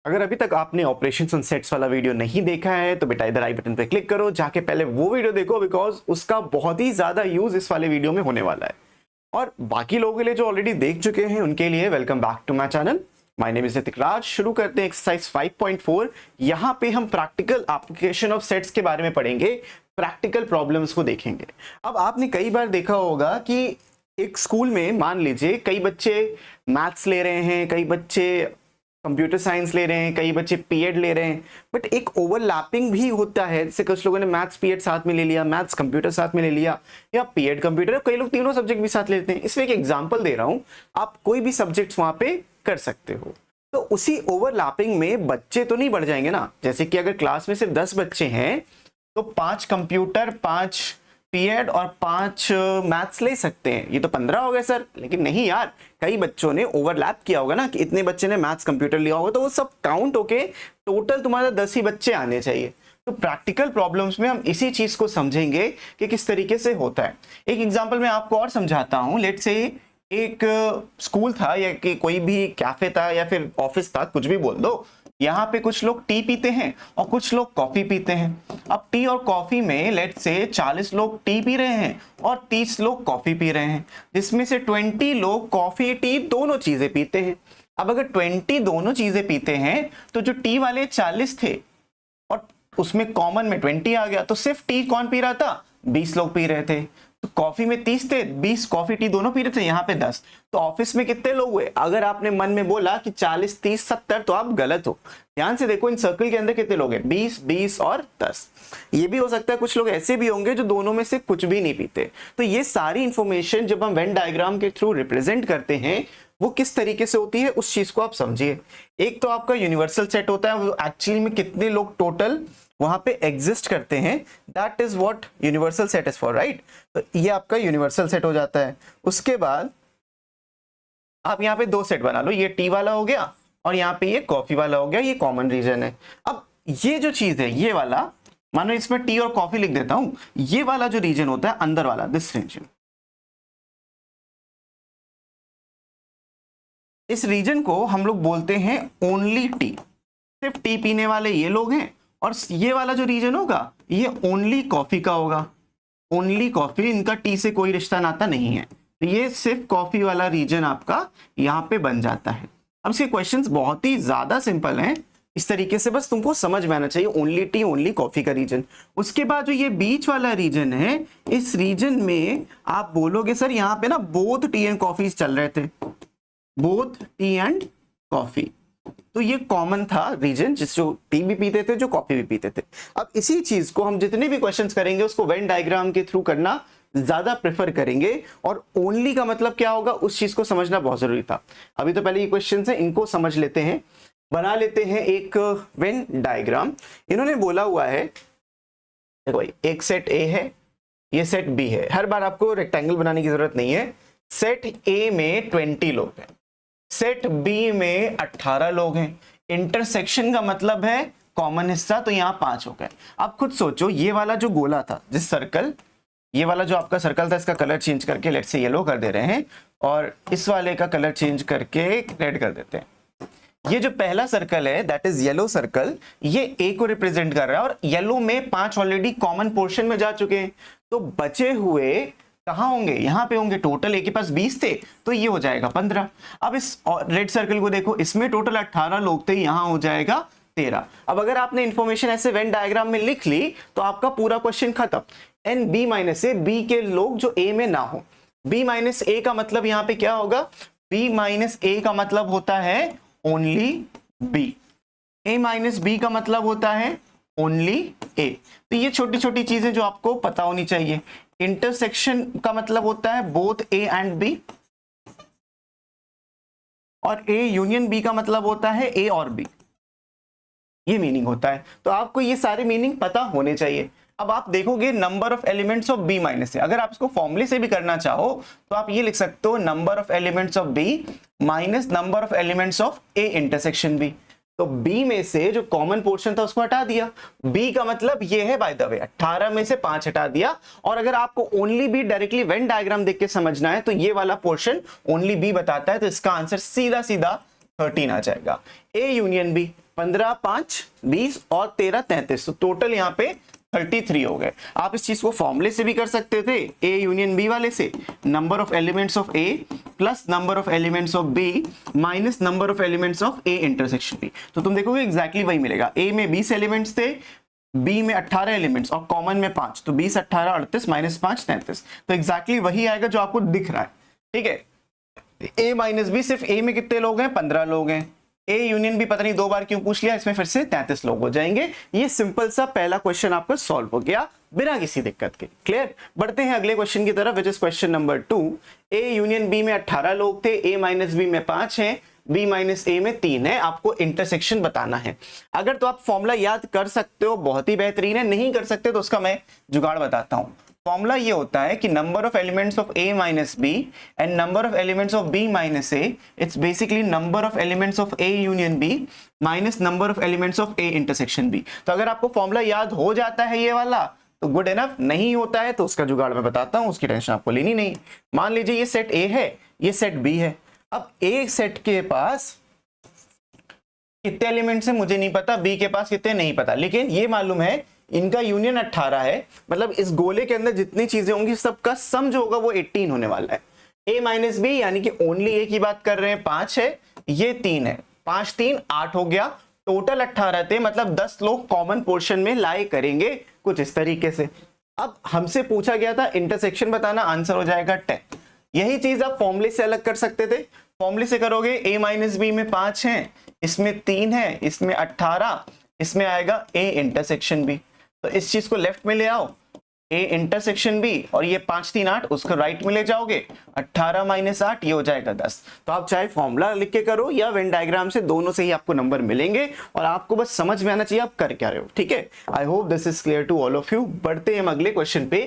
अगर अभी तक आपने ऑपरेशंस ऑन सेट्स वाला वीडियो नहीं देखा है तो बेटा इधर आई बटन पे क्लिक करो, जाके पहले वो वीडियो देखो, बिकॉज उसका बहुत ही ज्यादा यूज इस वाले वीडियो में होने वाला है। और बाकी लोगों के लिए जो ऑलरेडी देख चुके हैं उनके लिए welcome back to my channel. My name is Hrithik Raj. शुरू करते हैं एक्सरसाइज 5.4। यहाँ पे हम प्रैक्टिकल एप्लीकेशन ऑफ सेट्स के बारे में पढ़ेंगे, प्रैक्टिकल प्रॉब्लम्स को देखेंगे। अब आपने कई बार देखा होगा कि एक स्कूल में मान लीजिए कई बच्चे मैथ्स ले रहे हैं, कई बच्चे कंप्यूटर साइंस ले रहे हैं, कई बच्चे पीएड ले रहे हैं, बट एक ओवरलैपिंग भी होता है। जैसे कुछ लोगों ने मैथ्स पीएड साथ में ले लिया, मैथ्स कंप्यूटर साथ में ले लिया, या पीएड कंप्यूटर, कई लोग तीनों सब्जेक्ट भी साथ लेते हैं। इसमें एक एग्जांपल दे रहा हूं, आप कोई भी सब्जेक्ट्स वहां पे कर सकते हो। तो उसी ओवरलैपिंग में बच्चे तो नहीं बढ़ जाएंगे ना। जैसे कि अगर क्लास में सिर्फ 10 बच्चे हैं तो 5 कंप्यूटर, 5 पीएड और 5 मैथ्स ले सकते हैं। ये तो 15 हो गए सर। लेकिन नहीं यार, कई बच्चों ने ओवरलैप किया होगा ना, कि इतने बच्चे ने मैथ्स कंप्यूटर लिया होगा, तो वो सब काउंट होके टोटल तुम्हारा 10 ही बच्चे आने चाहिए। तो प्रैक्टिकल प्रॉब्लम्स में हम इसी चीज को समझेंगे कि किस तरीके से होता है। एक एग्जांपल मैं आपको और समझाता हूं। लेट्स से एक स्कूल था या कि कोई भी कैफे था या फिर ऑफिस था, कुछ भी बोल दो। यहाँ पे कुछ लोग टी पीते हैं और कुछ लोग कॉफी पीते हैं। अब टी और कॉफी में लेट्स से 40 लोग टी पी रहे हैं और 30 लोग कॉफी पी रहे हैं, जिसमें से 20 लोग कॉफी टी दोनों चीजें पीते हैं। अब अगर 20 दोनों चीजें पीते हैं तो जो टी वाले 40 थे और उसमें कॉमन में 20 आ गया, तो सिर्फ टी कौन पी रहा था? 20 लोग पी रहे थे। तो कॉफी में 30 थे, 20 कॉफी टी दोनों पी रहे थे, यहाँ पे 10। तो ऑफिस में कितने लोग हुए? अगर आपने मन में बोला कि 40, 30, 70, तो आप गलत हो। ध्यान से देखो इन सर्कल के अंदर कितने लोग हैं, 20, 20 और 10। ये भी हो सकता है कुछ लोग ऐसे भी होंगे जो दोनों में से कुछ भी नहीं पीते। तो ये सारी इंफॉर्मेशन जब हम वेन डायग्राम के थ्रू रिप्रेजेंट करते हैं वो किस तरीके से होती है, उस चीज को आप समझिए। एक तो आपका यूनिवर्सल सेट होता है, वो एक्चुअली में कितने लोग टोटल वहां पे एग्जिस्ट करते हैं, that is what universal set is for, right. तो ये आपका यूनिवर्सल सेट हो जाता है। उसके बाद आप यहाँ पे 2 सेट बना लो, ये टी वाला हो गया और यहाँ पे ये कॉफी वाला हो गया, ये कॉमन रीजन है। अब ये जो चीज है, ये वाला, मानो इसमें टी और कॉफी लिख देता हूं, ये वाला जो रीजन होता है अंदर वाला, दिस रीजन, इस रीजन को हम लोग बोलते हैं ओनली टी। सिर्फ टी पीने वाले ये लोग हैं। और ये वाला जो रीजन होगा ये ओनली कॉफी का होगा, ओनली कॉफी, इनका टी से कोई रिश्ता नाता नहीं है। तो ये सिर्फ कॉफी वाला रीजन आपका यहाँ पे बन जाता है। अब इसके क्वेश्चंस बहुत ही ज्यादा सिंपल हैं, इस तरीके से बस तुमको समझ में आना चाहिए, ओनली टी, ओनली कॉफी का रीजन। उसके बाद जो ये बीच वाला रीजन है, इस रीजन में आप बोलोगे सर यहाँ पे ना बोथ टी एंड कॉफी चल रहे थे, बोथ टी एंड कॉफी। तो ये कॉमन था रीजन, जिस जो टी भी पीते थे, जो कॉफी भी पीते थे। अब इसी चीज को हम जितने भी क्वेश्चंस करेंगे उसको वेन डायग्राम के थ्रू करना ज्यादा प्रेफर करेंगे। और ओनली का मतलब क्या होगा उस चीज को समझना बहुत जरूरी था। अभी तो पहले ये क्वेश्चंस हैं, इनको समझ लेते हैं, बना लेते हैं एक वेन डायग्राम। इन्होंने बोला हुआ है, देखो भाई, एक सेट ए है, ये सेट बी है। हर बार आपको रेक्टेंगल बनाने की जरूरत नहीं है। सेट ए में 20 लोग हैं, सेट बी में 18 लोग हैं। इंटरसेक्शन का मतलब है कॉमन हिस्सा, तो यहां 5 हो गए। आप खुद सोचो, ये वाला जो गोला था, जिस सर्कल, ये वाला जो आपका सर्कल था, इसका कलर चेंज करके लेट्स से येलो कर दे रहे हैं, और इस वाले का कलर चेंज करके रेड कर देते हैं। ये जो पहला सर्कल है दैट इज येलो सर्कल, ये ए को रिप्रेजेंट कर रहा है, और येलो में 5 ऑलरेडी कॉमन पोर्शन में जा चुके हैं। तो बचे हुए कहां होंगे? यहां पे होंगे। टोटल ए के पास 20 थे, तो ये हो जाएगा 15। अब इस रेड सर्कल को देखो, इसमें टोटल 18 लोग थे, यहां हो जाएगा 13। अब अगर आपने इंफॉर्मेशन ऐसे वेन डायग्राम में लिख ली तो आपका पूरा क्वेश्चन खत्म। एन बी माइनस ए, बी के लोग जो ए में ना हो। बी माइनस ए का मतलब यहां पे क्या होगा? बी माइनस ए का मतलब होता है ओनली बी। ए माइनस बी का मतलब होता है ओनली ए। तो ये छोटी छोटी चीजें जो आपको पता होनी चाहिए। इंटरसेक्शन का मतलब होता है बोथ ए एंड बी, और ए यूनियन बी का मतलब होता है ए और बी। ये मीनिंग होता है। तो आपको ये सारे मीनिंग पता होने चाहिए। अब आप देखोगे number of elements of B minus a, अगर आप इसको फॉर्मूले से भी करना चाहो तो आप ये लिख सकते हो, number of elements of B minus number of elements of A intersection B. तो B में से जो कॉमन पोर्शन था उसको हटा दिया। B का मतलब ये है बाय द वे, 18 में से 5 हटा दिया। और अगर आपको only B directly when diagram देख के समझना है तो ये वाला पोर्शन ओनली B बताता है, तो इसका आंसर सीधा सीधा 13 आ जाएगा। A यूनियन B, 15 5 20 और 13 33, तो टोटल यहाँ पे 33 हो गए। आप इस चीज को फॉर्मूले से भी कर सकते थे, ए यूनियन बी वाले से, number of elements of A plus number of elements of B minus number of elements of A intersection B. तो तुम देखोगे एग्जैक्टली वही मिलेगा। ए में 20 एलिमेंट्स थे, बी में 18 एलिमेंट्स और कॉमन में 5, तो 20 18 38 माइनस 5 33, तो एग्जैक्टली वही आएगा जो आपको दिख रहा है। ठीक है, ए माइनस बी, सिर्फ ए में कितने लोग हैं? 15 लोग हैं। ए यूनियन भी पता नहीं 2 बार क्यों पूछ लिया, इसमें फिर से 33 लोग हो जाएंगे। ये सिंपल सा पहला क्वेश्चन आपका सॉल्व हो गया बिना किसी दिक्कत के। क्लियर? बढ़ते हैं अगले क्वेश्चन की तरफ, which is question number 2। A union B में 18 लोग थे, ए माइनस बी में 5 हैं, बी माइनस ए में 3 है, आपको इंटरसेक्शन बताना है। अगर तो आप फॉर्मूला याद कर सकते हो बहुत ही बेहतरीन है, नहीं कर सकते तो उसका मैं जुगाड़ बताता हूं। फॉर्मूला ये होता है कि number of elements of a minus B and number of elements of b minus a, it's basically number of elements of a union b minus number of elements of a intersection b। तो अगर आपको formula याद हो जाता है ये वाला तो गुड इनफ, नहीं होता है तो उसका जुगाड़ मैं बताता हूं, उसकी टेंशन आपको लेनी नहीं। मान लीजिए ये सेट a है, ये सेट b है। अब a सेट के पास कितने एलिमेंट्स हैं मुझे नहीं पता, b के पास कितने नहीं पता, लेकिन ये मालूम है इनका यूनियन 18 है, मतलब इस गोले के अंदर जितनी चीजें होंगी सबका सम जो होगा वो 18 होने वाला है। a माइनस बी यानी कि ओनली a की बात कर रहे हैं, 5 है, ये 3 है, 5 3 8 हो गया, टोटल 18 थे, मतलब 10 लोग कॉमन पोर्शन में लाए करेंगे कुछ इस तरीके से। अब हमसे पूछा गया था इंटरसेक्शन बताना, आंसर हो जाएगा 10। यही चीज आप फॉर्मूले से अलग कर सकते थे। फॉर्मूले से करोगे a माइनस बी में 5 है, इसमें 3 है, इसमें 18, इसमें आएगा a इंटरसेक्शन b। तो इस चीज को लेफ्ट में ले आओ, a इंटरसेक्शन b, और ये 5 3 8 उसको राइट में ले जाओगे, 18 माइनस 8 ये हो जाएगा 10। तो आप चाहे फॉर्मूला लिख के करो या वेन डायग्राम से, दोनों से ही आपको नंबर मिलेंगे और आपको बस समझ में आना चाहिए आप कर क्या रहे हो। ठीक है, I hope this is clear to all of you. बढ़ते हैं हम अगले क्वेश्चन पे।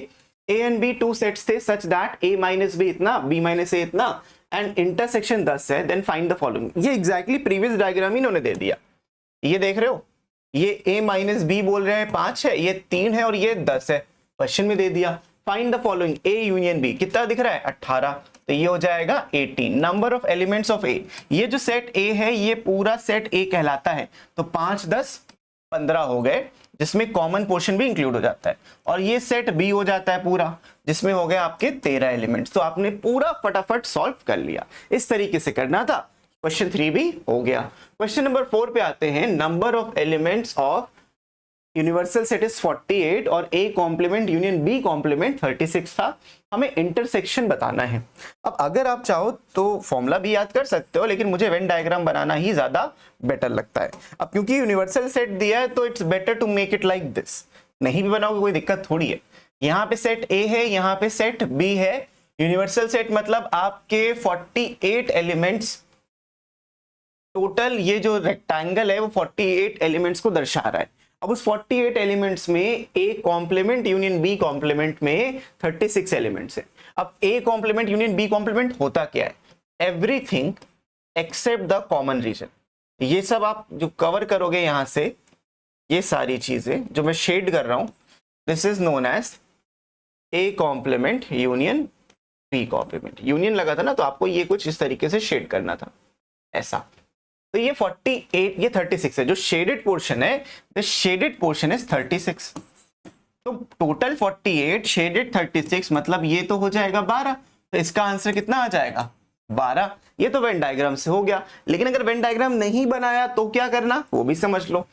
a एंड b 2 सेट्स थे such that a minus b इतना, b माइनस a इतना एंड इंटरसेक्शन 10 है, देन फाइंड द फॉलोइंग। ये एग्जैक्टली प्रीवियस डायग्राम इन्होंने दे दिया, ये देख रहे हो, ये a माइनस बी बोल रहे हैं 5 है, ये 3 है और ये 10 है, क्वेश्चन में दे दिया। Find the following a union b, कितना दिख रहा है? 18, तो ये हो जाएगा 18। Number of elements of a, ये जो सेट a है ये पूरा सेट a कहलाता है, तो 5 10 15 हो गए, जिसमें कॉमन पोर्शन भी इंक्लूड हो जाता है, और ये सेट b हो जाता है पूरा, जिसमें हो गए आपके 13 एलिमेंट्स। तो आपने पूरा फटाफट सॉल्व कर लिया, इस तरीके से करना था। क्वेश्चन 3 भी हो गया। क्वेश्चन नंबर 4 पे आते हैं। Number of elements of universal set is 48 और a complement union b complement 36 था, हमें इंटरसेक्शन बताना है। अब अगर आप चाहो तो फॉर्मूला भी याद कर सकते हो, लेकिन मुझे वेन डायग्राम बनाना ही ज्यादा बेटर लगता है। अब क्योंकि यूनिवर्सल सेट दिया है तो it's better to make it like this, नहीं भी बनाओगे कोई दिक्कत थोड़ी है। यहाँ पे सेट a है, यहाँ पे सेट b है, यूनिवर्सल सेट मतलब आपके 48 एलिमेंट्स टोटल, ये जो रेक्टेंगल है वो 48 एलिमेंट्स को दर्शा रहा है। अब उस 48 एलिमेंट्स में a complement union b complement में 36 एलिमेंट्स है। अब a complement union b complement होता क्या है? Everything except the common region. ये सब आप जो कवर करोगे यहां से, ये सारी चीजें जो मैं शेड कर रहा हूं, this is known as a complement union b complement. Union लगा था ना, तो आपको ये कुछ इस तरीके से शेड करना था, ऐसा। तो ये 48, ये 36 है, जो शेडेड पोर्शन है, द शेडेड पोर्शन इज 36। तो टोटल 48 शेडेड 36, मतलब ये तो हो जाएगा 12। तो इसका आंसर कितना आ जाएगा? 12। ये तो वेन डायग्राम से हो गया, लेकिन अगर वेन डायग्राम नहीं बनाया तो क्या करना वो भी समझ लो।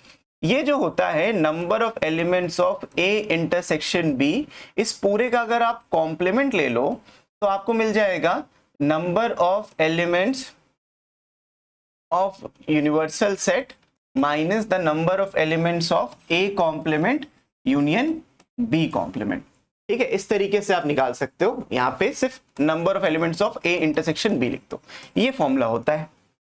ये जो होता है number of elements of a intersection b, इस पूरे का अगर आप कॉम्प्लीमेंट ले लो तो आपको मिल जाएगा number of elements of universal set minus the number of elements of a complement union b complement। ठीक है, इस तरीके से आप निकाल सकते हो। यहाँ पे सिर्फ number of elements of a intersection b लिख दो, ये फॉर्मूला होता है।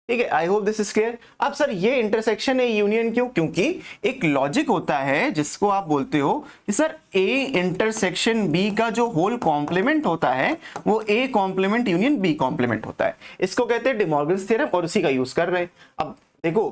ठीक है, I hope this is clear. अब सर ये इंटरसेक्शन है यूनियन क्यों? क्योंकि एक लॉजिक होता है जिसको आप बोलते हो कि सर a इंटरसेक्शन b का जो होल कॉम्प्लीमेंट होता है वो a complement union b complement होता है। इसको कहते हैं डे मॉर्गन्स थ्योरम, और उसी का यूज कर रहे हैं। अब देखो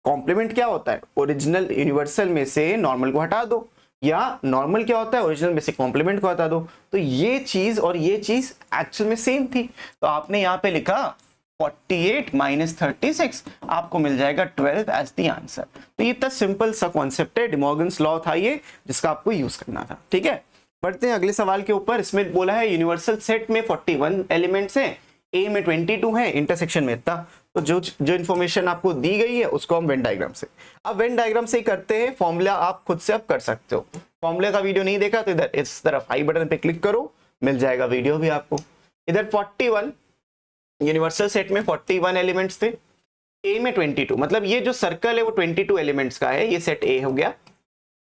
कॉम्प्लीमेंट क्या होता है? ओरिजिनल यूनिवर्सल में से नॉर्मल को हटा दो, या नॉर्मल क्या होता है? ओरिजिनल में से कॉम्प्लीमेंट को हटा दो। तो ये चीज और ये चीज एक्चुअल में सेम थी, तो आपने यहाँ पे लिखा 48 माइनस 36, आपको मिल जाएगा 12 एज द आंसर। तो ये इतना सिंपल सा कॉन्सेप्ट है, डिमॉर्गन्स लॉ था ये, जिसका आपको यूज करना था। ठीक है, बढ़ते हैं अगले सवाल के ऊपर। इसमें बोला है यूनिवर्सल सेट में 41 एलिमेंट्स हैं, ए में 22 है, इंटरसेक्शन में इतना। तो जो इन्फॉर्मेशन आपको दी गई है उसको हम वेन डायग्राम से, अब वेन डायग्राम से ही करते हैं। फॉर्मूला आप खुद से अब कर सकते हो। फॉर्मूला का वीडियो नहीं देखा तो इधर इस तरफ आई बटन पे क्लिक करो, मिल जाएगा वीडियो भी आपको। इधर 41 यूनिवर्सल सेट में 41 एलिमेंट्स थे, ए में 22, मतलब ये जो सर्कल है वो 22 एलिमेंट्स का है, ये सेट ए हो गया।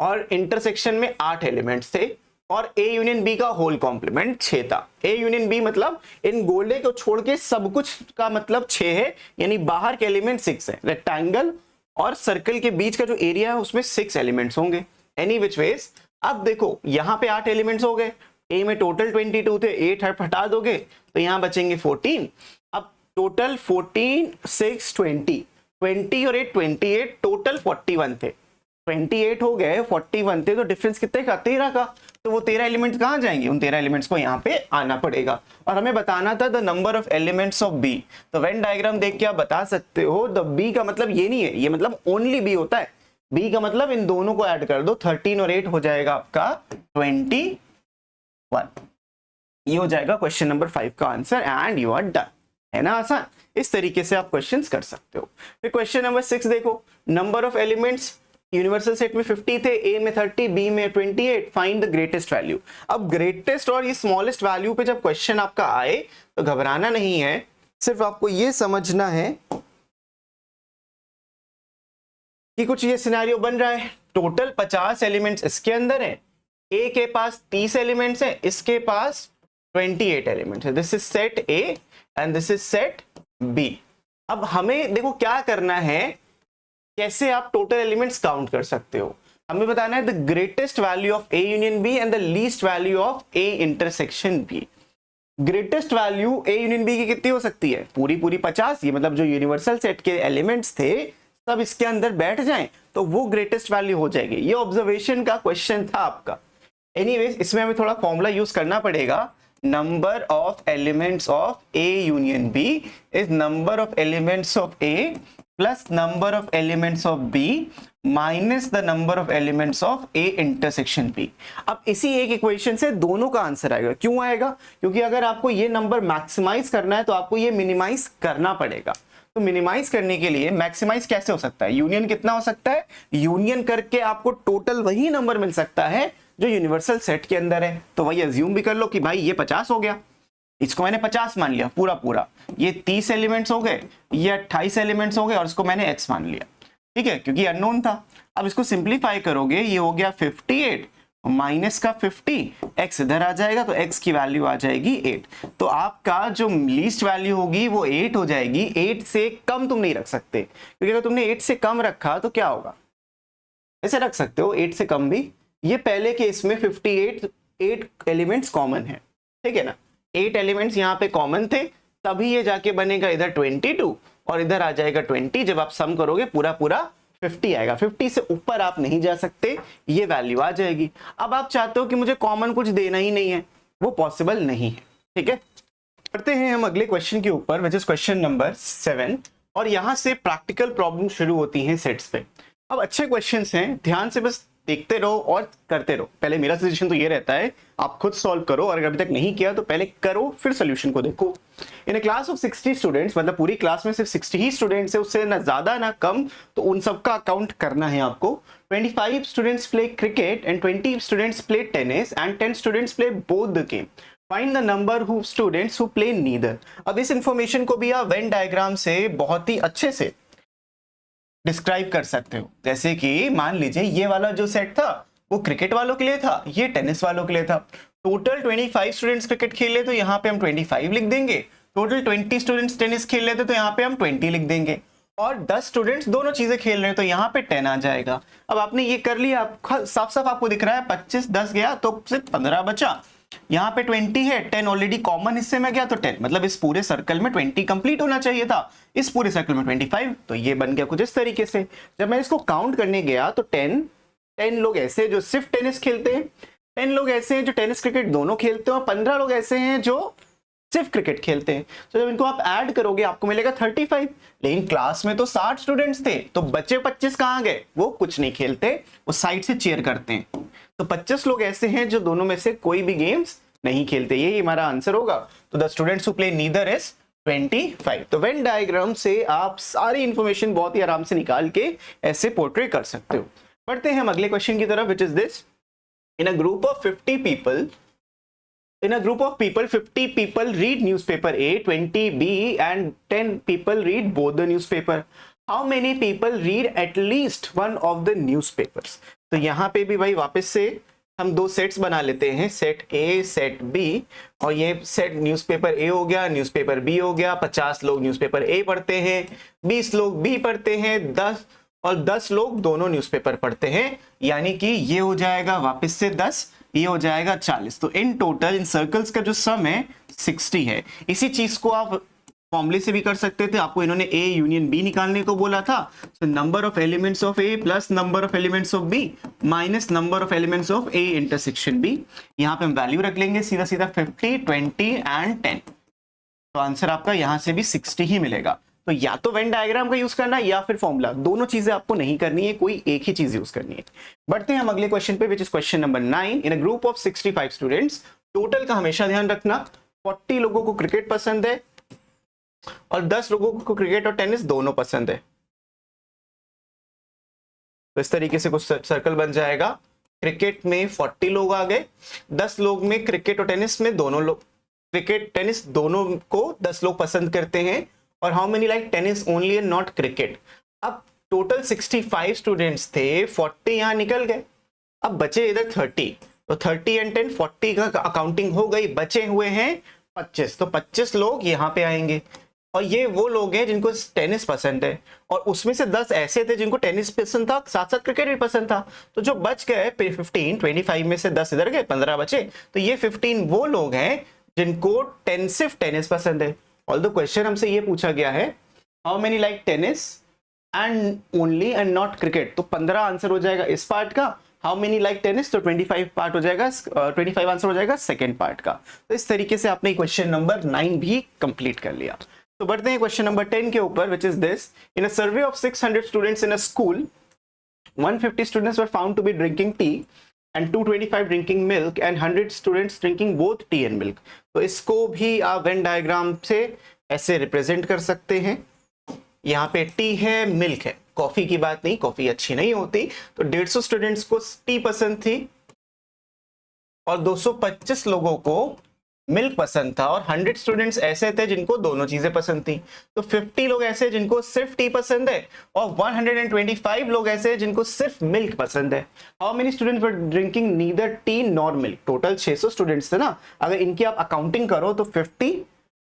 और इंटरसेक्शन में 8 एलिमेंट्स थे, और ए यूनियन बी का होल कॉम्प्लीमेंट 6 था। ए यूनियन बी मतलब इन गोले को छोड़ के सब कुछ का मतलब 6 है, यानी बाहर के एलिमेंट 6 है। रेक्टेंगल और सर्कल के बीच का जो एरिया है उसमें 6 एलिमेंट्स होंगे। एनी विच वेज, अब देखो यहाँ पे 8 एलिमेंट्स हो गए, ए में टोटल 22 थे, 8 हटा दोगे तो यहाँ बचेंगे 14। अब टोटल 14 6 20 और 8 28, टोटल 41 थे। 28 हो गए, 41 थे, तो डिफरेंस कितने का? 13 का। तो वो 13 एलिमेंट्स कहाँ जाएंगे? उन 13 एलिमेंट्स को यहाँ पे आना पड़ेगा। और हमें बताना था the number of elements of B. तो वेन डायग्राम देख के आप बता सकते हो द बी का मतलब ये नहीं है, ये मतलब ओनली बी होता है। बी का मतलब इन दोनों को ऐड कर दो, 13 और 8 हो जाएगा आपका 21। ये हो जाएगा क्वेश्चन नंबर 5 का answer and you are done. है ना आसान? इस तरीके से आप क्वेश्चंस कर सकते हो। फिर क्वेश्चन नंबर 6 देखो, number of elements universal set में 50 थे, ए में 30, बी में 28, फाइंड द ग्रेटेस्ट वैल्यू। अब ग्रेटेस्ट और ये स्मॉलेस्ट वैल्यू पे जब क्वेश्चन आपका आए तो घबराना नहीं है, सिर्फ आपको ये समझना है कि कुछ ये सिनेरियो बन रहा है। टोटल 50 एलिमेंट्स इसके अंदर है, ए के पास 30 एलिमेंट्स है, इसके पास 28 एलिमेंट्स है। This is set A and this is set B. अब हमें देखो क्या करना है, कैसे आप टोटल एलिमेंट्स काउंट कर सकते हो। हमें बताना है the greatest value of A union B and the least value of A intersection B. Greatest value A union B की कितनी हो सकती है? पूरी 50। ये मतलब जो यूनिवर्सल सेट के एलिमेंट्स थे सब इसके अंदर बैठ जाएं तो वो ग्रेटेस्ट वैल्यू हो जाएगी। ये ऑब्जर्वेशन का क्वेश्चन था आपका। एनीवेज, इसमें हमें थोड़ा फॉर्मूला यूज करना पड़ेगा। Number of elements of A union B is number of elements of A plus number of elements of B minus the number of elements of A intersection B. अब इसी एक equation से दोनों का answer आएगा। क्यों आएगा? क्योंकि अगर आपको ये नंबर मैक्सिमाइज करना है तो आपको ये मिनिमाइज करना पड़ेगा। तो मिनिमाइज करने के लिए मैक्सिमाइज कैसे हो सकता है? यूनियन कितना हो सकता है? यूनियन करके आपको टोटल वही नंबर मिल सकता है जो यूनिवर्सल सेट के अंदर है। तो वही अज्यूम भी कर लो कि भाई ये 50 हो गया, इसको मैंने 50 मान लिया पूरा। ये 30 एलिमेंट्स हो गए, ये 28 एलिमेंट्स हो गए और इसको मैंने x मान लिया। ठीक है, क्योंकि अननोन था। अब इसको सिंप्लीफाई करोगे, ये हो गया 58 माइनस का 50, x इधर आ जाएगा तो x की वैल्यू आ जाएगी 8। तो आपका जो लीस्ट वैल्यू होगी वो 8 हो जाएगी। 8 से कम तुम नहीं रख सकते, क्योंकि अगर तुमने 8 से कम रखा तो क्या होगा? ऐसे रख सकते हो 8 से कम भी। ये पहले केस में 8 एलिमेंट्स कॉमन है, ठीक है ना? 8 एलिमेंट्स यहाँ पे कॉमन थे, तभी ये जाके बनेगा इधर 22 और इधर आ जाएगा 20। जब आप सम करोगे पूरा 50 आएगा। 50 से ऊपर आप नहीं जा सकते, ये वैल्यू आ जाएगी। अब आप चाहते हो कि मुझे कॉमन कुछ देना ही नहीं है, वो पॉसिबल नहीं है। ठीक है, करते हैं हम अगले क्वेश्चन के ऊपर, विच इज क्वेश्चन नंबर 7। और यहां से प्रैक्टिकल प्रॉब्लम शुरू होती हैं सेट्स पे। अब अच्छे क्वेश्चंस हैं, ध्यान से बस देखते रहो और करते रहो। पहले मेरा सजेशन तो ये रहता है आप खुद सॉल्व करो, और अगर अभी तक नहीं किया तो पहले करो फिर सोल्यूशन को देखो। इन अ क्लास ऑफ 60 स्टूडेंट्स, मतलब पूरी क्लास में सिर्फ 60 ही स्टूडेंट्स है, उससे ना ज्यादा ना कम, तो उन सबका अकाउंट करना है आपको। 25 students play cricket and 20 students play tennis and 10 students play both the game. Find the number who students who play neither. अब इस इंफॉर्मेशन को भी आप वेन डायग्राम से बहुत ही अच्छे से डिस्क्राइब कर सकते हो। जैसे कि मान लीजिए ये वाला जो सेट था वो क्रिकेट वालों के लिए था, ये टेनिस वालों के लिए था। टोटल 25 स्टूडेंट्स क्रिकेट खेल रहे तो यहाँ पे हम 25 लिख देंगे। टोटल 20 स्टूडेंट्स टेनिस खेल रहे थे तो यहाँ पे हम 20 लिख देंगे। और 10 स्टूडेंट्स दोनों चीजें खेल रहे हैं तो यहाँ पे 10 आ जाएगा। अब आपने ये कर लिया, साफ साफ आपको दिख रहा है 25 10 गया तो सिर्फ 15 बचा। यहाँ पे 20 है, 10 ऑलरेडी कॉमन हिस्से में गया तो 10, मतलब इस पूरे सर्कल में 20 कंप्लीट होना चाहिए था, इस पूरे सर्कल में 25। तो ये बन गया कुछ इस तरीके से। जब मैं इसको काउंट करने गया तो 10 लोग ऐसे जो सिर्फ टेनिस खेलते हैं, 10 लोग ऐसे हैं जो टेनिस क्रिकेट दोनों खेलते हैं, और 15 लोग ऐसे हैं जो सिर्फ क्रिकेट खेलते हैं। तो जब इनको आप ऐड करोगे आपको मिलेगा 35। लेकिन क्लास में तो 60 स्टूडेंट्स थे, तो बच्चे 25 कहाँ गए? वो कुछ नहीं खेलते, वो साइड से चीयर करते हैं। तो 25 लोग ऐसे हैं जो दोनों में से कोई भी गेम्स नहीं खेलते। यही हमारा आंसर होगा। तो the students who play neither is 25। तो वेन डायग्राम से आप सारी इंफॉर्मेशन बहुत ही आराम से निकाल के ऐसे पोर्ट्रे कर सकते हो। बढ़ते हैं हम अगले क्वेश्चन की तरफ, which is this. In a group of 50 people, in a group of people, 50 people read newspaper A, 20 B and 10 people read both the newspaper. How many people read at least one of the newspapers? तो यहाँ पे भी भाई वापस से हम दो sets बना लेते हैं, सेट A, सेट B। और ये सेट न्यूज़पेपर A हो गया, न्यूज़पेपर B हो गया। 50 लोग न्यूज़पेपर A पढ़ते हैं, 20 लोग B पढ़ते हैं, 10 लोग दोनों न्यूज़पेपर पढ़ते हैं। यानी कि ये हो जाएगा वापस से 10, ये हो जाएगा 40। तो इन टोटल इन सर्कल्स का जो सम है 60 है। इसी चीज को आप फॉर्मूले से भी कर सकते थे। आपको इन्होंने A यूनियन B निकालने को बोला था। तो number of elements of A plus number of elements of B minus number of elements of A intersection B। यहाँ पे हम वैल्यू रख लेंगे सीधा सीधा 50, 20 एंड 10। तो आंसर आपका यहाँ से भी 60 ही मिलेगा। तो या तो वेन डायग्राम का यूज करना है या फिर फॉर्मूला, दोनों चीजें आपको नहीं करनी है, कोई एक ही चीज यूज करनी है। बढ़ते हैं हम अगले क्वेश्चन पे, विच is question number 9। In a group of 65 students, total का हमेशा ध्यान रखना, 40 लोगों को क्रिकेट पसंद है और 10 लोगों को क्रिकेट और टेनिस दोनों पसंद है। तो इस तरीके से कुछ सर्कल बन जाएगा। क्रिकेट में 40 लोग आ गए, 10 लोग में क्रिकेट और टेनिस में दोनों लोग, क्रिकेट टेनिस दोनों को 10 लोग पसंद करते हैं। और how many like tennis only and not cricket. अब टोटल 65 स्टूडेंट्स थे, 40 यहां निकल गए, अब बचे इधर 30। तो 30 एंड 10 40 का अकाउंटिंग हो गई, बचे हुए हैं 25। तो 25 लोग यहाँ पे आएंगे और ये वो लोग हैं जिनको टेनिस पसंद है। और उसमें से 10 ऐसे थे जिनको टेनिस पसंद था, साथ साथ क्रिकेट भी पसंद था। तो जो बच गए 15, 25 में से 10 इधर गए, 15 बचे। तो ये 15 वो लोग हैं जिनको सिर्फ टेनिस पसंद है। ऑल्दो क्वेश्चन हमसे ये पूछा गया है how many like tennis and only and not cricket. तो 15 आंसर हो जाएगा इस पार्ट का। हाउ मेनी लाइक टेनिस, तो 25 पार्ट हो जाएगा, 25 आंसर हो जाएगा सेकंड पार्ट का। तो इस तरीके से आपने क्वेश्चन नंबर 9 भी कंप्लीट कर लिया। तो बढ़ते हैं क्वेश्चन नंबर 10 के ऊपर, which is this. In a survey of 600 students in a school, 150 students were found to be drinking tea and 225 drinking milk and 100 students drinking both tea and milk। तो इसको भी आप वेन डायग्राम से ऐसे represent कर सकते हैं। यहाँ पे टी है, मिल्क है, कॉफी की बात नहीं, कॉफी अच्छी नहीं होती। तो 150 स्टूडेंट्स को टी पसंद थी और 225 लोगों को मिल्क पसंद था और 100 स्टूडेंट्स ऐसे थे जिनको दोनों चीजें पसंद थी। तो 50 लोग ऐसे जिनको सिर्फ टी पसंद है और 125 लोग ऐसे जिनको सिर्फ मिल्क पसंद है। How many students were drinking neither T nor milk. Total 600 students थे ना, अगर इनकी आप अकाउंटिंग करो तो 50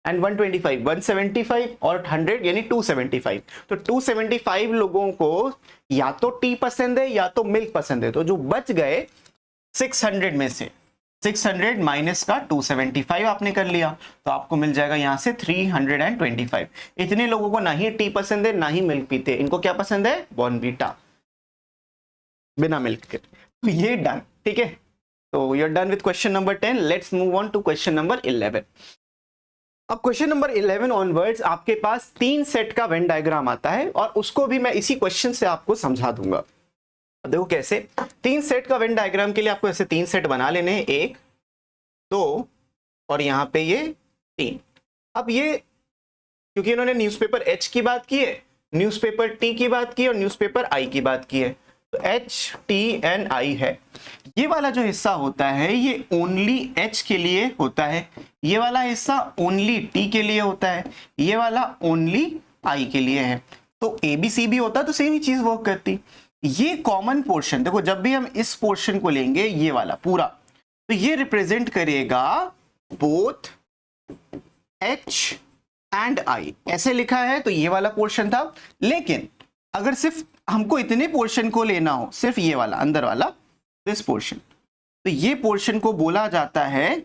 एंड 125 175 और 100 यानी 275। तो 275 लोगों को या तो टी पसंद है या तो मिल्क पसंद है। तो जो बच गए 600 में से 600 माइनस का 275 आपने कर लिया, तो आपको मिल जाएगा यहां से 325। इतने लोगों को ना ही टी पसंद है ना ही मिल्क पीते, इनको क्या पसंद है? बॉर्नवीटा बिना मिल्क के। तो ये डन, ठीक है। तो you are done with question number 10। Let's move on to question number 11। अब क्वेश्चन नंबर 11 ऑनवर्ड्स आपके पास 3 सेट का वेन डायग्राम आता है और उसको भी मैं इसी क्वेश्चन से आपको समझा दूंगा। देखो कैसे। 3 सेट का वेन डायग्राम के लिए आपको ऐसे 3 सेट बना लेने हैं, 1 2 और यहां पे ये 3। अब ये क्योंकि इन्होंने न्यूज़पेपर H की बात की है, न्यूज़पेपर T की बात की है और न्यूज़पेपर I की बात की है। तो H T and I है। ये वाला जो हिस्सा होता है ये ओनली H के लिए होता है, ये वाला हिस्सा ओनली T के लिए होता है, ये वाला ओनली I के लिए है। तो ABC भी होता तो सेम ही चीज वर्क करती। ये कॉमन पोर्शन देखो, जब भी हम इस पोर्शन को लेंगे ये वाला पूरा, तो ये रिप्रेजेंट करेगा बोथ H एंड I। ऐसे लिखा है तो ये वाला पोर्शन था। लेकिन अगर सिर्फ हमको इतने पोर्शन को लेना हो, सिर्फ ये वाला अंदर वाला दिस पोर्शन, तो ये पोर्शन को बोला जाता है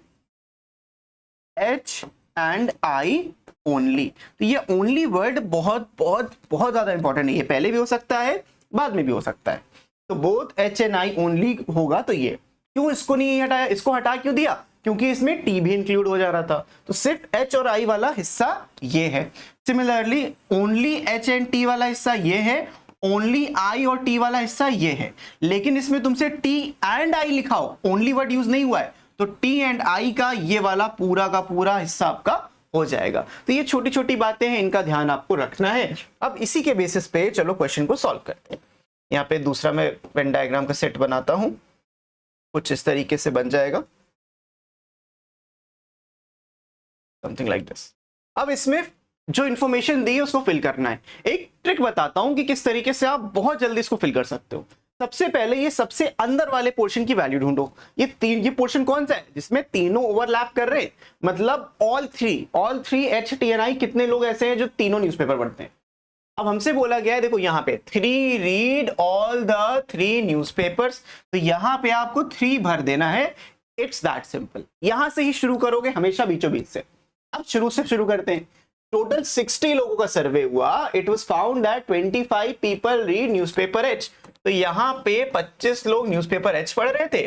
H एंड I ओनली। तो ये ओनली वर्ड बहुत बहुत बहुत ज्यादा इंपॉर्टेंट है। ये पहले भी हो सकता है, बाद में भी हो सकता है। तो both H and I only होगा। तो ये क्यों इसको नहीं हटाया, इसको हटा क्यों दिया? क्योंकि इसमें टी भी इंक्लूड हो जा रहा था, तो सिर्फ एच और आई वाला हिस्सा ये है। Similarly only H and T वाला हिस्सा ये है, ओनली आई और टी वाला हिस्सा ये है। लेकिन इसमें तुमसे टी एंड आई लिखाओ, ओनली वर्ड यूज नहीं हुआ है, तो टी एंड आई का ये वाला पूरा का पूरा हिस्सा आपका हो जाएगा। तो ये छोटी छोटी बातें हैं, इनका ध्यान आपको रखना है। अब इसी के बेसिस पे चलो क्वेश्चन को सॉल्व करते हैं। यहाँ पे दूसरा मैं वेन डायग्राम का सेट बनाता हूं, कुछ इस तरीके से बन जाएगा, समथिंग लाइक दिस। अब इसमें जो इंफॉर्मेशन दी है उसको फिल करना है। एक ट्रिक बताता हूं कि किस तरीके से आप बहुत जल्दी इसको फिल कर सकते हो। सबसे पहले ये सबसे अंदर वाले पोर्शन की वैल्यू ढूंढो। ये पोर्शन कौन सा है जिसमें तीनों ओवरलैप कर रहे हैं, मतलब all three H T N I, कितने लोग ऐसे हैं जो तीनों न्यूज़पेपर पढ़ते हैं। अब हमसे बोला गया है, देखो यहाँ पे 3 रीड ऑल द 3 न्यूज़पेपर्स, तो यहाँ पे आपको 3 भर देना है। It's that simple. यहां से ही शुरू करोगे हमेशा, बीचों बीच से। अब शुरू से शुरू करते हैं। टोटल 60 लोगों का सर्वे हुआ। It was found that 25 people read newspaper H, तो यहां पे 25 लोग न्यूज़पेपर एच पढ़ रहे थे।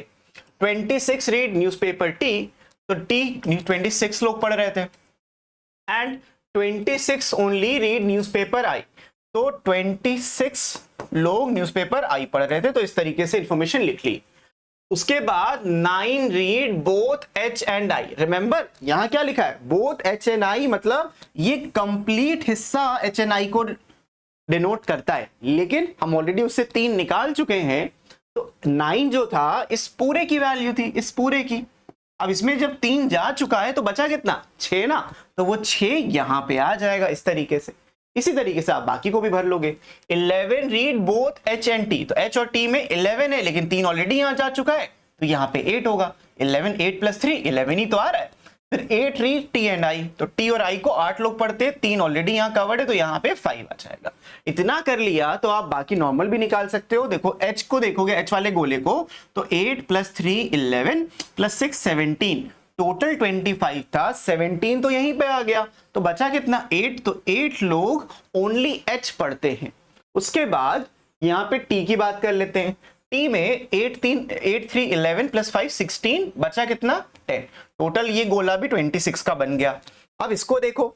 26 रीड न्यूज़पेपर टी, तो टी 26 लोग पढ़ रहे थे। एंड 26 ओनली रीड न्यूज़पेपर आई, तो 26 लोग न्यूज़पेपर आई पढ़ रहे थे। तो इस तरीके से इंफॉर्मेशन लिख ली। उसके बाद 9 read both H and I. Remember यहां क्या लिखा है, बोथ एच एंड आई, मतलब ये कंप्लीट हिस्सा एच एंड आई को डिनोट करता है, लेकिन हम ऑलरेडी उससे 3 निकाल चुके हैं। तो 9 जो था इस पूरे की वैल्यू थी, इस पूरे की। अब इसमें जब 3 जा चुका है तो बचा कितना, 6 ना, तो वो 6 यहां पे आ जाएगा इस तरीके से। इसी तरीके से आप बाकी को भी भर लोगे। 11 read both H and T, तो एच और टी में 11 है, लेकिन 3 ऑलरेडी यहां जा चुका है, तो यहाँ पे 8 होगा। 11 8 + 3 11 ही तो आ रहा है। फिर 8 रीड टी एंड आई, तो टी और आई को 8 लोग पढ़ते हैं, 3 ऑलरेडी यहाँ कवर्ड है, तो यहाँ पे 5 आ जाएगा। इतना कर लिया तो आप बाकी नॉर्मल भी निकाल सकते हो। देखो एच को देखोगे, एच वाले गोले को, तो 8 + 3 11 + 6 17, टोटल 25 था, 17 तो यहीं पे आ गया, तो बचा कितना, 8। तो 8 लोग ओनली एच पढ़ते हैं। उसके बाद यहाँ पे टी की बात कर लेते हैं। टी में 8 3 11 + 5 16, बचा कितना, 10। टोटल ये गोला भी 26 का बन गया। अब इसको देखो,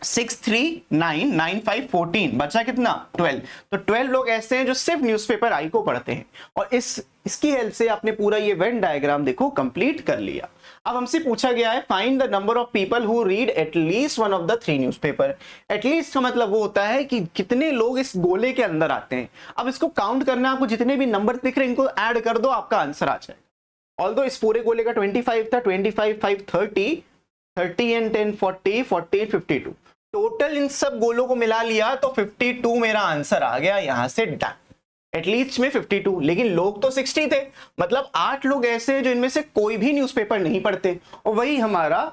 6 3 9 9 5 14, बचा कितना, 12। तो 12 लोग ऐसे हैं जो सिर्फ न्यूज़पेपर आई को पढ़ते हैं, और इसकी हेल्प से आपने पूरा ये वेन डायग्राम देखो कंप्लीट कर लिया। अब हमसे पूछा गया है find the number of people who read at least one of the 3 newspaper. At least का मतलब वो होता है कि कितने लोग इस गोले के अंदर आते हैं। अब इसको काउंट करना है आपको, जितने भी नंबर दिख रहे हैं इनको ऐड कर दो, आपका आंसर आ जाएगा। ऑल्दो इस पूरे गोले का 25 था, 25 5 30 30 एंड 10 40 40 52, टोटल इन सब गोलों को मिला लिया तो 52 मेरा आंसर आ गया। यहां से डन। एटलीस्ट में 52, लेकिन लोग तो 60 थे, मतलब 8 लोग ऐसे हैं जो इनमें से कोई भी न्यूज़पेपर नहीं पढ़ते, और वही हमारा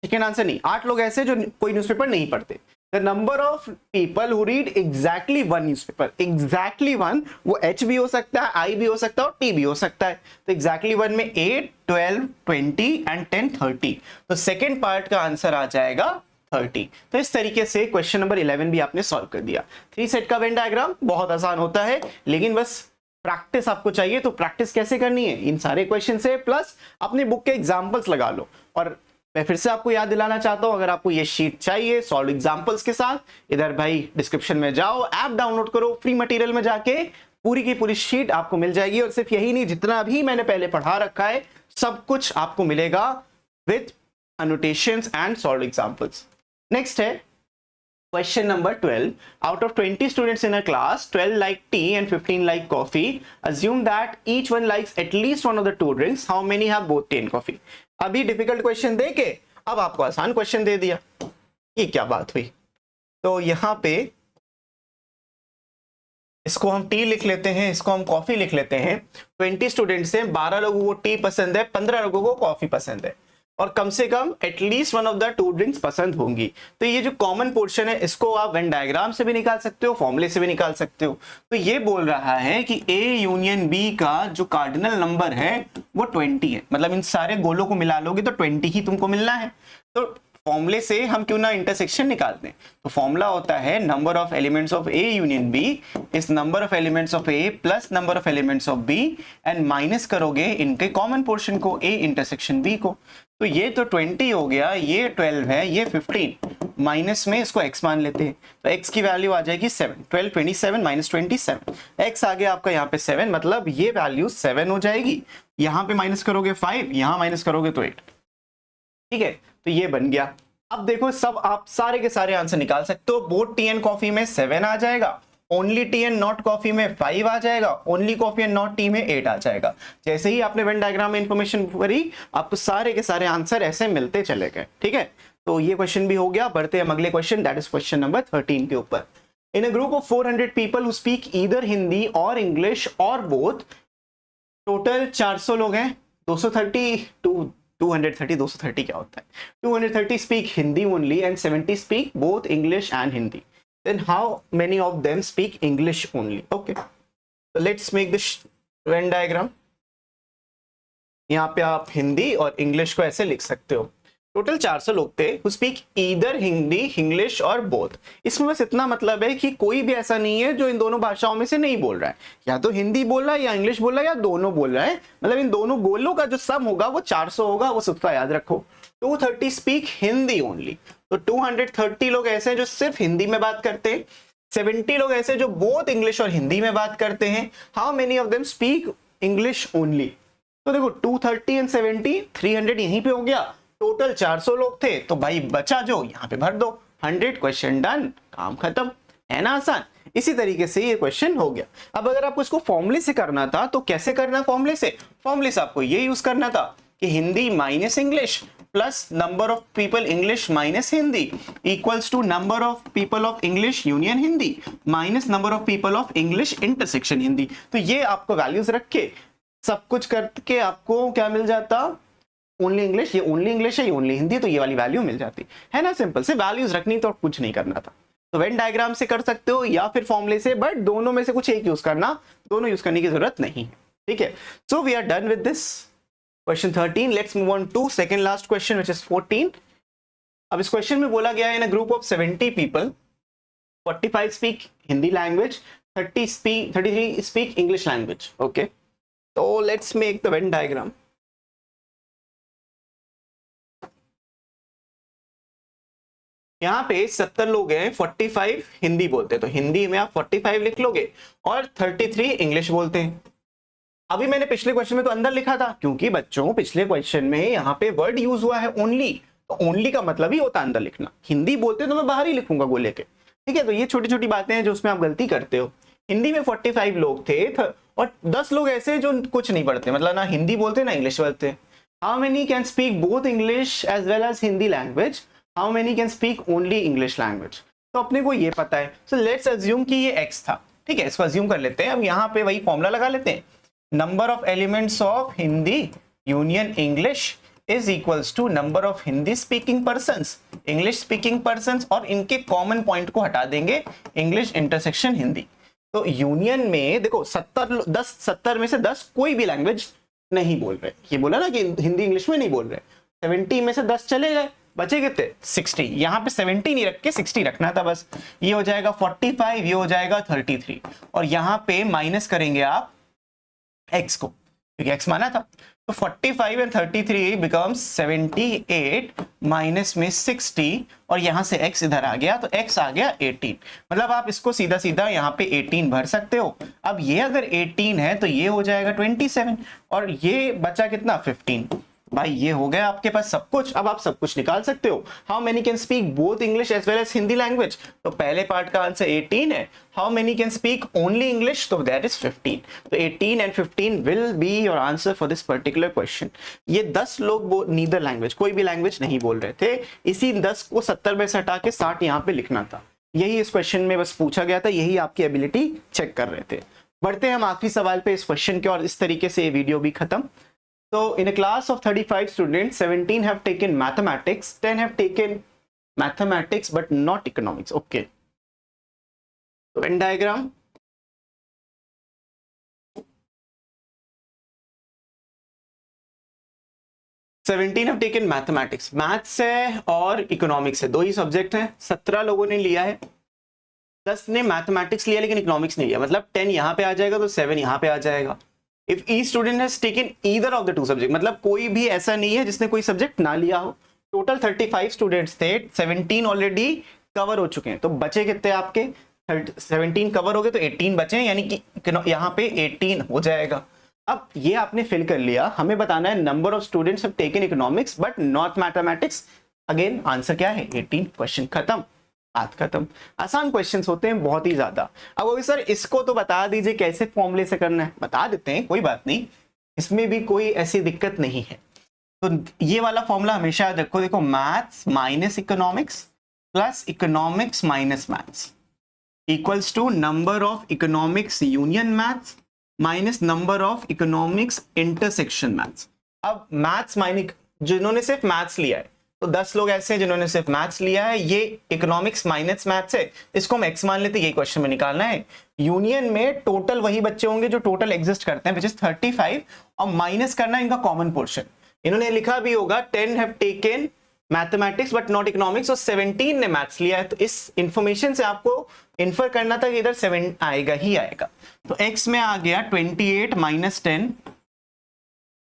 सेकंड आंसर नहीं। 8 लोग ऐसे जो कोई न्यूज़पेपर नहीं पढ़ते। The number of people who read exactly 1 newspaper, exactly 1, वो एच भी हो सकता है, आई भी हो सकता है, और टी भी हो सकता है। तो एग्जैक्टली 1 में 8 12 20 एंड 10 30, तो सेकेंड पार्ट का आंसर आ जाएगा 30। तो इस तरीके से क्वेश्चन नंबर 11 भी आपने सॉल्व कर दिया। 3 सेट का वेन डायग्राम बहुत आसान होता है, लेकिन बस प्रैक्टिस आपको चाहिए। तो प्रैक्टिस कैसे करनी है, इन सारे क्वेश्चन से, प्लस अपने बुक के एग्जांपल्स लगा लो। और मैं फिर से आपको याद दिलाना चाहता हूं, अगर आपको ये शीट चाहिए सॉल्व एग्जांपल्स के साथ, इधर भाई डिस्क्रिप्शन में जाओ, ऐप डाउनलोड करो, फ्री मटेरियल में जाके पूरी की पूरी शीट आपको मिल जाएगी। और सिर्फ यही नहीं, जितना भी मैंने पहले पढ़ा रखा है सब कुछ आपको मिलेगा with annotations and solved examples. Next है question number 12. Out of 20 students in a class, 12 like tea and 15 like coffee. Assume that each one likes at least one of the 2 drinks. How many have both tea and coffee? अभी difficult question दे के अब आपको आसान question दे दिया। ये क्या बात हुई? तो यहाँ पे इसको हम टी लिख लेते हैं, इसको हम कॉफी लिख लेते हैं। 20 स्टूडेंट्स हैं, 12 लोगों को टी पसंद है, 15 लोगों को कॉफी पसंद है, और कम से कम at least one of the 2 drinks पसंद होंगी। तो ये जो कॉमन पोर्शन है इसको आप वेन डायग्राम से भी निकाल सकते हो, फॉर्मूले से भी निकाल सकते हो। तो ये बोल रहा है कि ए यूनियन बी का जो कार्डिनल नंबर है वो 20 है, मतलब इन सारे गोलों को मिला लोगे तो 20 ही तुमको मिलना है। तो फॉर्मूले से हम क्यों ना इंटरसेक्शन निकाल दें। तो फॉर्मूला होता है number of elements of A union B is number of elements of A plus number of elements of B and minus करोगे इनके कॉमन पोर्शन को ए इंटरसेक्शन बी को। तो ये तो 20 हो गया, ये 12 है, ये 15, माइनस में इसको x मान लेते हैं तो x की वैल्यू आ जाएगी 7। 12 27 माइनस 27, x आ गया आपका यहाँ पे 7, मतलब ये वैल्यू 7 हो जाएगी। यहाँ पे माइनस करोगे 5, यहाँ माइनस करोगे तो 8। ठीक है, तो ये बन गया। अब देखो सब आप सारे के सारे आंसर निकाल सकते हो। बोथ टी एंड कॉफी में 7 आ जाएगा, only T and not coffee में 5 आ जाएगा, only coffee and not T में 8 आ जाएगा। जैसे ही आपने वेन डायग्राम में इंफॉर्मेशन भरी, आपको सारे के सारे आंसर ऐसे मिलते चले गए। ठीक है, तो ये क्वेश्चन भी हो गया। बढ़ते हैं अगले question, that is question number 13 के ऊपर। In a group of 400 people who speak either Hindi और इंग्लिश और बोथ, टोटल 400 लोग हैं। 230 230 क्या होता है, 230 speak Hindi only and 70 speak both English and Hindi. Then how many of them speak English only? Okay, so let's make this Venn diagram. यहाँ पे आप हिंदी और इंग्लिश को ऐसे लिख सकते हो। टोटल 400 लोग थे who speak either Hindi, English और बोथ। इसमें बस इतना मतलब है कि कोई भी ऐसा नहीं है जो इन दोनों भाषाओं में से नहीं बोल रहा है, या तो हिंदी बोल रहा है या इंग्लिश बोल रहा है या दोनों बोल रहा है। मतलब इन दोनों गोलों का जो सम होगा वो 400 होगा, वो सबका याद रखो। 230 स्पीक हिंदी ओनली, तो 230 लोग ऐसे हैं जो सिर्फ हिंदी में बात करते हैं। 70 लोग ऐसे जो बोथ इंग्लिश और हिंदी में बात करते हैं। How many of them speak English only? तो देखो 230 एंड 70, 300 यहीं पे हो गया। टोटल 400 लोग थे, तो भाई बचा जो यहाँ पे भर दो 100, क्वेश्चन डन, काम खत्म। है ना आसान? इसी तरीके से ये क्वेश्चन हो गया। अब अगर आपको इसको फॉर्मूले से करना था तो कैसे करना? फॉर्मूले से आपको ये यूज करना था कि Hindi minus English plus number of people English minus Hindi equals to number of people of English union Hindi minus number of people of English intersection Hindi. तो ये आपको वैल्यूज रख के सब कुछ करके आपको क्या मिल जाता? ओनली इंग्लिश, ये ओनली इंग्लिश है, ये ओनली हिंदी, तो ये वाली वैल्यू मिल जाती है ना। सिंपल से वैल्यूज रखनी तो कुछ नहीं करना था। तो वेन डायग्राम से कर सकते हो या फिर फॉर्मूले से, बट दोनों में से कुछ एक यूज करना, दोनों यूज करने की जरूरत नहीं है। ठीक है, so we are done with this question 13। Let's move on to second last question which is 14। अब इस क्वेश्चन में बोला गया है in a group of 70 people 45 speak Hindi language, 33 speak English language. Okay, तो let's make the Venn diagram. यहाँ पे 70 लोग हैं, 45 हिंदी बोलते हैं, तो हिंदी में आप 45 लिख लोगे और 33 इंग्लिश बोलते हैं। अभी मैंने पिछले क्वेश्चन में तो अंदर लिखा था, क्योंकि बच्चों पिछले क्वेश्चन में यहाँ पे वर्ड यूज हुआ है ओनली, तो ओनली का मतलब ही होता है अंदर लिखना। हिंदी बोलते तो मैं बाहर ही लिखूंगा गोले के। ठीक है, तो ये छोटी छोटी बातें हैं जो उसमें आप गलती करते हो। हिंदी में 45 लोग थे और 10 लोग ऐसे जो कुछ नहीं पढ़ते, मतलब ना हिंदी बोलते ना इंग्लिश बोलते। How many can speak both English as well as Hindi language? How many can speak only English language? तो अपने को ये पता है, सो लेट्स अज्यूम कि ये x था। ठीक है, इसको अज्यूम कर लेते हैं। अब यहाँ पे वही फॉर्मूला लगा लेते हैं, number of elements of Hindi union English is equals to number of Hindi speaking persons English speaking persons, और इनके कॉमन पॉइंट को हटा देंगे इंग्लिश इंटरसेक्शन हिंदी। तो यूनियन में देखो 70 में से 10 कोई भी लैंग्वेज नहीं बोल रहे। ये बोला ना कि हिंदी इंग्लिश में नहीं बोल रहे। 70 में से 10 चले गए, बचे कितने? 60। यहाँ पे 70 नहीं रख के 60 रखना था बस। ये हो जाएगा 45, ये हो जाएगा 33, और यहाँ पे माइनस करेंगे आप x को, क्योंकि x माना था। तो 45 एंड 33 बिकम्स 78 माइनस में 60, और यहाँ से x इधर आ गया, तो x आ गया 18। मतलब आप इसको सीधा सीधा यहाँ पे 18 भर सकते हो। अब ये अगर 18 है तो ये हो जाएगा 27, और ये बचा कितना? 15। भाई ये हो गया आपके पास सब कुछ। अब आप सब कुछ निकाल सकते हो। How many can speak both English as well as Hindi language? तो पहले पार्ट का आंसर 18 है। How many can speak only English? तो दैट इज 15। तो 18 and 15 will be your answer for this particular question. ये 10 लोग नीदर लैंग्वेज, कोई भी लैंग्वेज नहीं बोल रहे थे। इसी 10 को 70 में से हटा के 60 यहाँ पे लिखना था। यही इस क्वेश्चन में बस पूछा गया था, यही आपकी एबिलिटी चेक कर रहे थे। बढ़ते हैं हम आखिरी सवाल पे इस क्वेश्चन के, और इस तरीके से ये वीडियो भी खत्म। So in a class of 35 students, 17 have taken mathematics, 10 have taken mathematics but not economics. Okay. So Venn diagram. 17 have taken mathematics, maths है और इकोनॉमिक्स है, दो ही सब्जेक्ट हैं। 17 लोगों ने लिया है, 10 ने मैथमेटिक्स लिया लेकिन इकोनॉमिक्स नहीं लिया, मतलब 10 यहाँ पे आ जाएगा तो 7 यहाँ पे आ जाएगा। If E student has taken either of the two subject, मतलब कोई भी ऐसा नहीं है जिसने कोई सब्जेक्ट ना लिया हो। टोटल 35 स्टूडेंट्स थे, 17 ऑलरेडी कवर हो चुके हैं, तो बचे कितने आपके 17 कवर हो गए तो 18 बचे हैं, यानी कि यहाँ पे 18 हो जाएगा। अब ये आपने फिल कर लिया, हमें बताना है number of students have taken economics but not mathematics. Again answer क्या है 18, क्वेश्चन खत्म, बात खत्म। आसान क्वेश्चंस होते हैं बहुत ही ज्यादा। अब अभी सर इसको तो बता दीजिए कैसे फॉर्मूले से करना है, बता देते हैं, कोई बात नहीं, इसमें भी कोई ऐसी दिक्कत नहीं है। तो ये वाला फॉर्मूला हमेशा याद रखो, देखो maths minus economics plus economics minus maths equals to number of economics union maths minus number of economics intersection maths. अब मैथ्स माइनस, जिन्होंने सिर्फ मैथ्स लिया है तो 10 लोग ऐसे हैं जिन्होंने सिर्फ मैथ्स लिया है, ये इकोनॉमिक्स माइनस मैथ्स है, इसको हम एक्स मान लेते हैं, ये क्वेश्चन में निकालना है। यूनियन में टोटल वही बच्चे होंगे जो टोटल एग्जिस्ट करते हैं, विच इज 35, और माइनस करना है इनका कॉमन पोर्शन। इन्होंने लिखा भी होगा 10 have taken mathematics but not economics, और 17 ने मैथ्स लिया है, तो इस इंफॉर्मेशन से आपको इन्फर करना था कि इधर 7 आएगा ही आएगा। तो x में आ गया 28 minus 10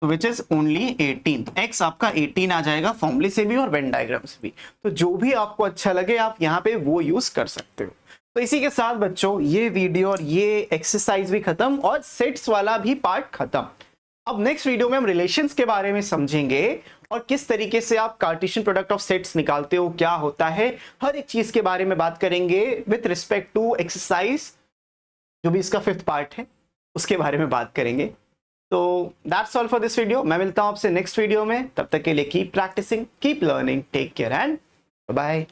which is only 18, x आपका 18 आ जाएगा फॉर्मूले से भी और वेन डायग्राम से भी। तो जो भी आपको अच्छा लगे आप यहाँ पे वो यूज कर सकते हो। तो इसी के साथ बच्चों ये वीडियो और ये एक्सरसाइज भी खत्म और सेट्स वाला भी पार्ट खत्म। अब नेक्स्ट वीडियो में हम रिलेशंस के बारे में समझेंगे और किस तरीके से आप कार्टेशियन प्रोडक्ट ऑफ सेट्स निकालते हो, क्या होता है, हर एक चीज के बारे में बात करेंगे विथ रिस्पेक्ट टू एक्सरसाइज, जो भी इसका 5th पार्ट है उसके बारे में बात करेंगे। तो that's all for this video, मैं मिलता हूं आपसे नेक्स्ट वीडियो में, तब तक के लिए keep practising, keep learning, take care and bye.